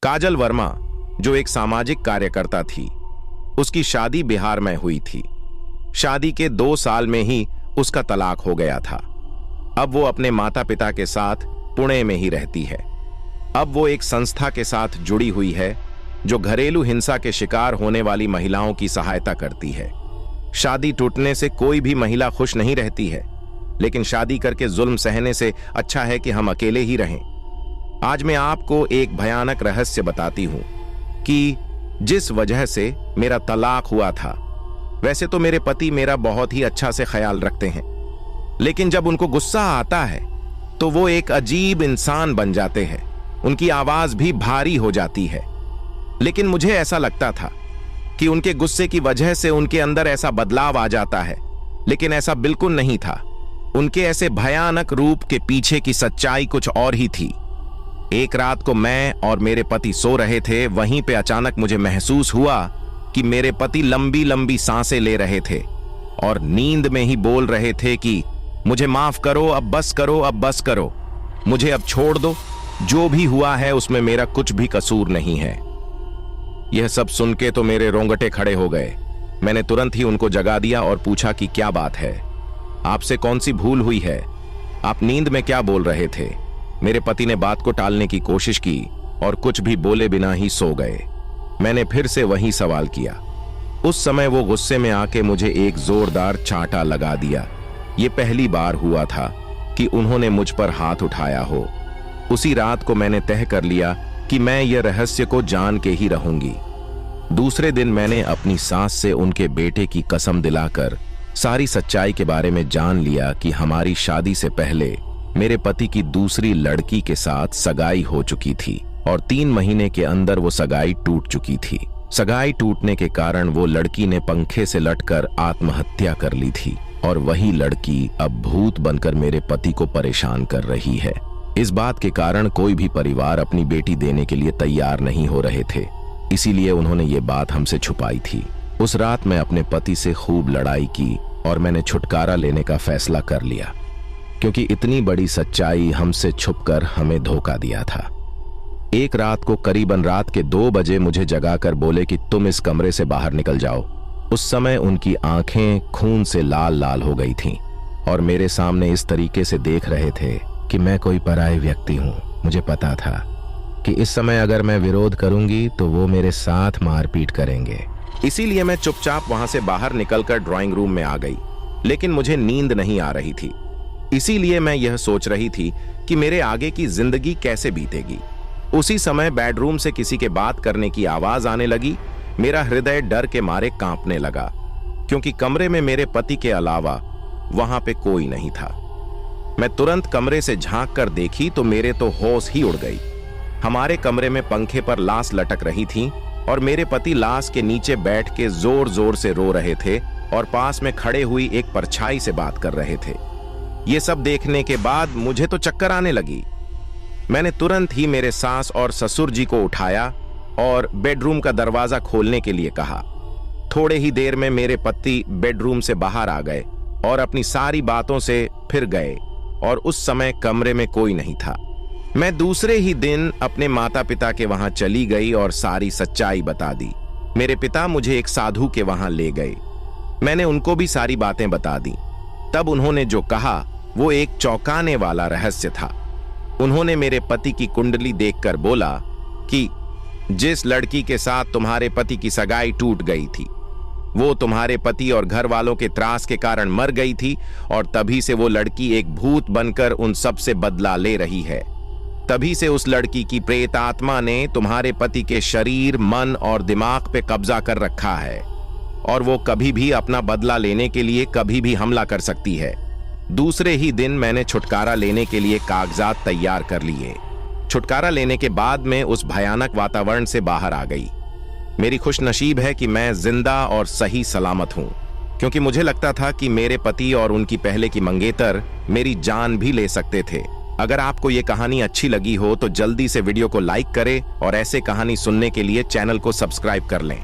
काजल वर्मा, जो एक सामाजिक कार्यकर्ता थी, उसकी शादी बिहार में हुई थी। शादी के 2 साल में ही उसका तलाक हो गया था। अब वो अपने माता पिता के साथ पुणे में ही रहती है। अब वो एक संस्था के साथ जुड़ी हुई है जो घरेलू हिंसा के शिकार होने वाली महिलाओं की सहायता करती है। शादी टूटने से कोई भी महिला खुश नहीं रहती है, लेकिन शादी करके जुल्म सहने से अच्छा है कि हम अकेले ही रहें। आज मैं आपको एक भयानक रहस्य बताती हूं कि जिस वजह से मेरा तलाक हुआ था। वैसे तो मेरे पति मेरा बहुत ही अच्छा से ख्याल रखते हैं, लेकिन जब उनको गुस्सा आता है तो वो एक अजीब इंसान बन जाते हैं। उनकी आवाज भी भारी हो जाती है। लेकिन मुझे ऐसा लगता था कि उनके गुस्से की वजह से उनके अंदर ऐसा बदलाव आ जाता है, लेकिन ऐसा बिल्कुल नहीं था। उनके ऐसे भयानक रूप के पीछे की सच्चाई कुछ और ही थी। एक रात को मैं और मेरे पति सो रहे थे। वहीं पे अचानक मुझे महसूस हुआ कि मेरे पति लंबी लंबी सांसें ले रहे थे और नींद में ही बोल रहे थे कि मुझे माफ करो, अब बस करो, अब बस करो, मुझे अब छोड़ दो, जो भी हुआ है उसमें मेरा कुछ भी कसूर नहीं है। यह सब सुन के तो मेरे रोंगटे खड़े हो गए। मैंने तुरंत ही उनको जगा दिया और पूछा कि क्या बात है, आपसे कौन सी भूल हुई है, आप नींद में क्या बोल रहे थे। मेरे पति ने बात को टालने की कोशिश की और कुछ भी बोले बिना ही सो गए। मैंने फिर से वही सवाल किया। उस समय वो गुस्से में आके मुझे एक जोरदार चांटा लगा दिया। ये पहली बार हुआ था कि उन्होंने मुझ पर हाथ उठाया हो। उसी रात को मैंने तय कर लिया कि मैं ये रहस्य को जान के ही रहूंगी। दूसरे दिन मैंने अपनी सास से उनके बेटे की कसम दिलाकर सारी सच्चाई के बारे में जान लिया कि हमारी शादी से पहले मेरे पति की दूसरी लड़की के साथ सगाई हो चुकी थी और 3 महीने के अंदर वो सगाई टूट चुकी थी। सगाई टूटने के कारण वो लड़की ने पंखे से लटकर आत्महत्या कर ली थी और वही लड़की अब भूत बनकर मेरे पति को परेशान कर रही है। इस बात के कारण कोई भी परिवार अपनी बेटी देने के लिए तैयार नहीं हो रहे थे, इसीलिए उन्होंने ये बात हमसे छुपाई थी। उस रात मैं अपने पति से खूब लड़ाई की और मैंने छुटकारा लेने का फैसला कर लिया, क्योंकि इतनी बड़ी सच्चाई हमसे छुपकर हमें धोखा दिया था। एक रात को करीबन रात के 2 बजे मुझे जगाकर बोले कि तुम इस कमरे से बाहर निकल जाओ। उस समय उनकी आंखें खून से लाल लाल हो गई थीं और मेरे सामने इस तरीके से देख रहे थे कि मैं कोई पराये व्यक्ति हूं। मुझे पता था कि इस समय अगर मैं विरोध करूंगी तो वो मेरे साथ मारपीट करेंगे। इसीलिए मैं चुपचाप वहां से बाहर निकलकर ड्राइंग रूम में आ गई, लेकिन मुझे नींद नहीं आ रही थी। इसीलिए मैं यह सोच रही थी कि मेरे आगे की जिंदगी कैसे बीतेगी। उसी समय बेडरूम से किसी के बात करने की आवाज आने लगी। मेरा हृदय डर के मारे कांपने लगा, क्योंकि कमरे में मेरे पति के अलावा वहां पे कोई नहीं था। मैं तुरंत कमरे से झांक कर देखी तो मेरे तो होश ही उड़ गई। हमारे कमरे में पंखे पर लाश लटक रही थी और मेरे पति लाश के नीचे बैठ के जोर जोर से रो रहे थे और पास में खड़े हुई एक परछाई से बात कर रहे थे। ये सब देखने के बाद मुझे तो चक्कर आने लगी। मैंने तुरंत ही मेरे सास और ससुर जी को उठाया और बेडरूम का दरवाजा खोलने के लिए कहा। थोड़े ही देर में मेरे पति बेडरूम से बाहर आ गए और अपनी सारी बातों से फिर गए और उस समय कमरे में कोई नहीं था। मैं दूसरे ही दिन अपने माता पिता के वहां चली गई और सारी सच्चाई बता दी। मेरे पिता मुझे एक साधु के वहां ले गए। मैंने उनको भी सारी बातें बता दी। तब उन्होंने जो कहा वो एक चौंकाने वाला रहस्य था। उन्होंने मेरे पति की कुंडली देखकर बोला कि जिस लड़की के साथ तुम्हारे पति की सगाई टूट गई थी वो तुम्हारे पति और घर वालों के त्रास के कारण मर गई थी और तभी से वो लड़की एक भूत बनकर उन सब से बदला ले रही है। तभी से उस लड़की की प्रेत आत्मा ने तुम्हारे पति के शरीर, मन और दिमाग पे कब्जा कर रखा है और वो कभी भी अपना बदला लेने के लिए कभी भी हमला कर सकती है। दूसरे ही दिन मैंने छुटकारा लेने के लिए कागजात तैयार कर लिए। छुटकारा लेने के बाद मैं उस भयानक वातावरण से बाहर आ गई। मेरी खुशनसीब है कि मैं जिंदा और सही सलामत हूं, क्योंकि मुझे लगता था कि मेरे पति और उनकी पहले की मंगेतर मेरी जान भी ले सकते थे। अगर आपको ये कहानी अच्छी लगी हो तो जल्दी से वीडियो को लाइक करें और ऐसे कहानी सुनने के लिए चैनल को सब्सक्राइब कर लें।